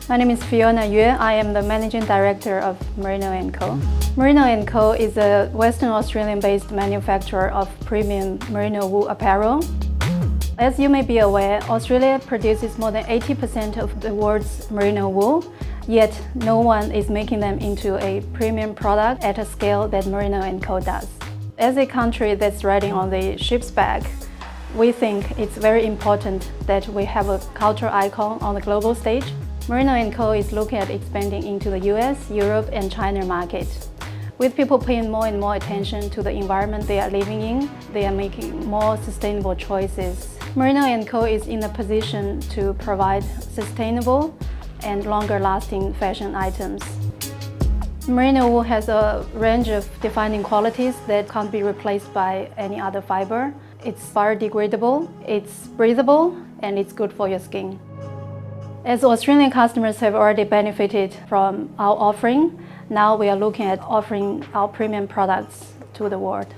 My name is Fiona Yue. I am the Managing Director of Merino Co. Merino Co is a Western Australian-based manufacturer of premium merino wool apparel. As you may be aware, Australia produces more than 80% of the world's merino wool, yet no one is making them into a premium product at a scale that Merino Co does. As a country that's riding on the ship's back, we think it's very important that we have a cultural icon on the global stage. Merino Co is looking at expanding into the US, Europe, and China market. With people paying more and more attention to the environment they are living in, they are making more sustainable choices. Merino Co is in a position to provide sustainable and longer-lasting fashion items. Merino wool has a range of defining qualities that can't be replaced by any other fiber. It's biodegradable, it's breathable, and it's good for your skin. As Australian customers have already benefited from our offering, now we are looking at offering our premium products to the world.